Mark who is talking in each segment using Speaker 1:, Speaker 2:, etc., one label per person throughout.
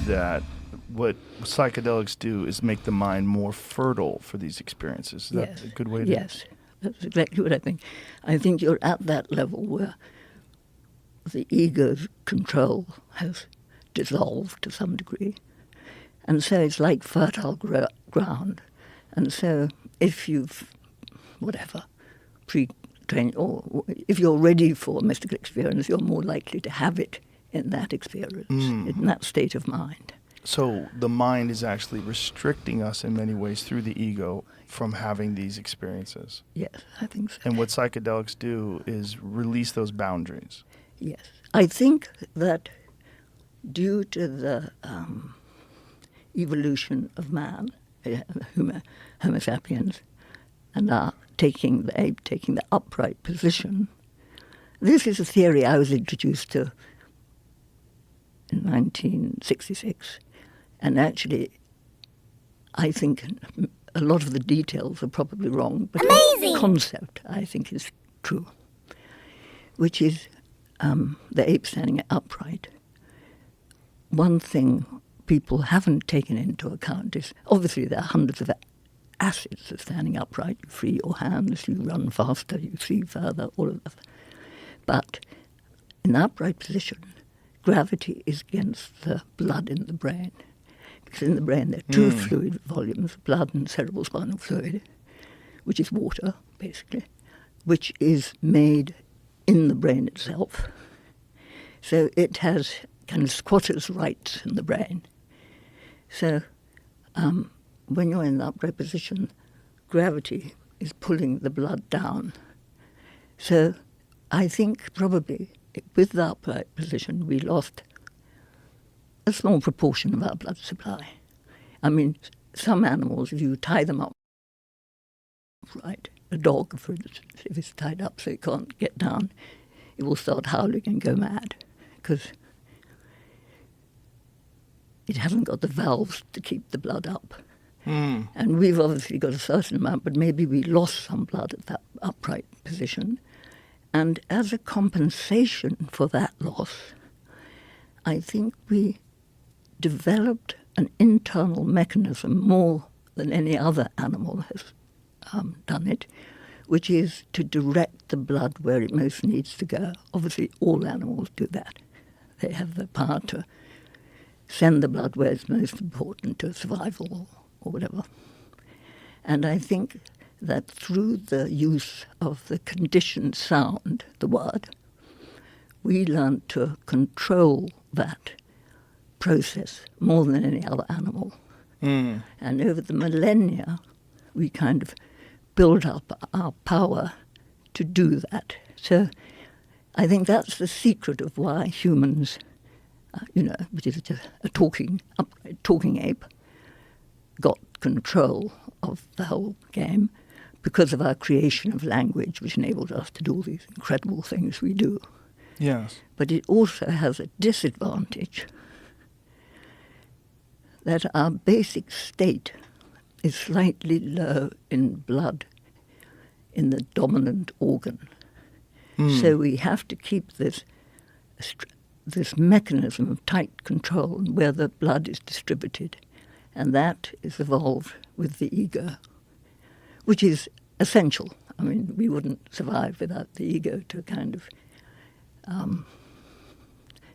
Speaker 1: that what psychedelics do is make the mind more fertile for these experiences. Is that a good way to...
Speaker 2: Yes, that's exactly what I think. I think you're at that level where the ego's control has dissolved to some degree. And so it's like fertile ground. And so if you've, whatever, pre-trained, or if you're ready for a mystical experience, you're more likely to have it in that experience, in that state of mind.
Speaker 1: So the mind is actually restricting us in many ways through the ego from having these experiences.
Speaker 2: Yes, I think so.
Speaker 1: And what psychedelics do is release those boundaries.
Speaker 2: Yes. I think that due to the evolution of man, Homo sapiens, and taking the upright position, this is a theory I was introduced to in 1966. And actually, I think a lot of the details are probably wrong, but the concept, I think, is true, which is the ape standing upright. One thing people haven't taken into account is, obviously there are hundreds of acids of standing upright. You free your hands, you run faster, you see further, all of that. But in the upright position, gravity is against the blood in the brain. Because in the brain there are two fluid volumes, blood and cerebral spinal fluid, which is water, basically, which is made in the brain itself. So it has kind of squatter's rights in the brain. So when you're in the upright position, gravity is pulling the blood down. So I think probably with the upright position we lost a small proportion of our blood supply. I mean, some animals, if you tie them up, right, a dog, for instance, if it's tied up so it can't get down, it will start howling and go mad because it hasn't got the valves to keep the blood up. And we've obviously got a certain amount, but maybe we lost some blood at that upright position. And as a compensation for that loss, I think we developed an internal mechanism more than any other animal has done it, which is to direct the blood where it most needs to go. Obviously, all animals do that. They have the power to send the blood where it's most important to survival or whatever. And I think that through the use of the conditioned sound, the word, we learned to control that process more than any other animal. And over the millennia, we kind of built up our power to do that. So I think that's the secret of why humans, which is just a talking ape, got control of the whole game because of our creation of language, which enabled us to do all these incredible things we do.
Speaker 1: Yes.
Speaker 2: But it also has a disadvantage that our basic state is slightly low in blood in the dominant organ. So we have to keep this mechanism of tight control where the blood is distributed. And that is evolved with the ego, which is essential. I mean, we wouldn't survive without the ego to kind of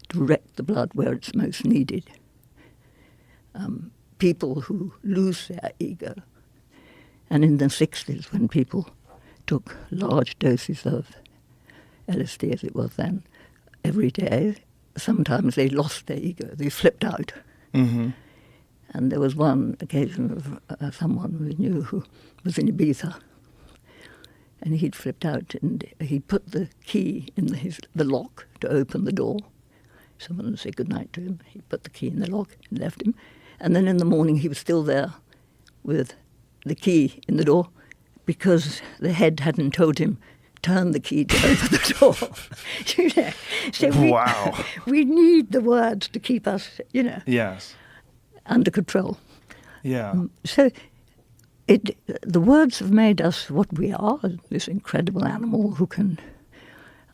Speaker 2: direct the blood where it's most needed. People who lose their ego, and in the 60s when people took large doses of LSD, as it was then, every day, sometimes they lost their ego, they flipped out. And there was one occasion of someone we knew who was in Ibiza, and he'd flipped out, and he put the key in the lock to open the door. Someone said goodnight to him. He put the key in the lock and left him. And then in the morning he was still there with the key in the door because the head hadn't told him, turn the key to open the door. So we need the words to keep us,
Speaker 1: Yes.
Speaker 2: under control.
Speaker 1: Yeah.
Speaker 2: So the words have made us what we are, this incredible animal who can,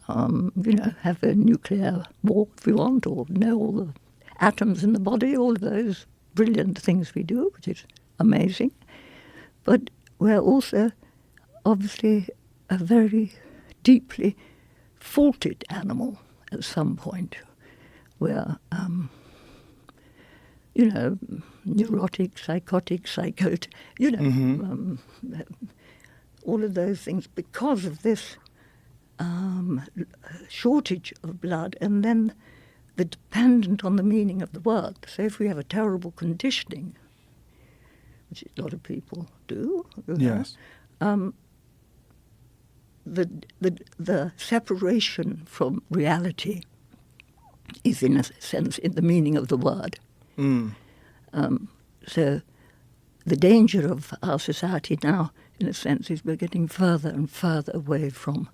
Speaker 2: have a nuclear war if we want, or know all the atoms in the body, all of those brilliant things we do, which is amazing. But we're also obviously a very deeply faulted animal at some point. We're, neurotic, psychotic, psychotic, all of those things because of this shortage of blood, and then the dependent on the meaning of the word. So if we have a terrible conditioning, which a lot of people do,
Speaker 1: Yes.
Speaker 2: The separation from reality is, in a sense, in the meaning of the word.
Speaker 1: Mm.
Speaker 2: So the danger of our society now, in a sense, is we're getting further and further away from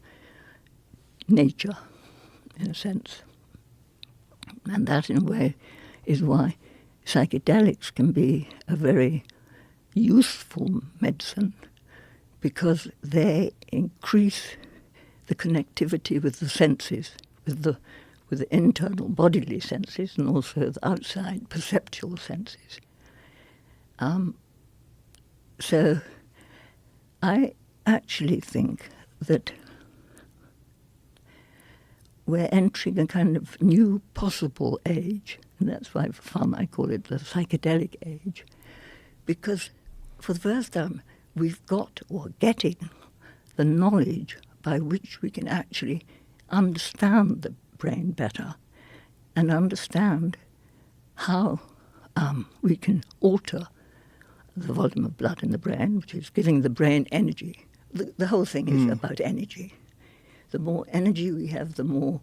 Speaker 2: nature, in a sense. And that, in a way, is why psychedelics can be a very useful medicine, because they increase the connectivity with the senses, with the internal bodily senses and also the outside perceptual senses. So I actually think that we're entering a kind of new possible age, and that's why for fun I call it the psychedelic age, because for the first time we've got, or getting, the knowledge by which we can actually understand the brain better and understand how we can alter the volume of blood in the brain, which is giving the brain energy. The whole thing is about energy. The more energy we have, the more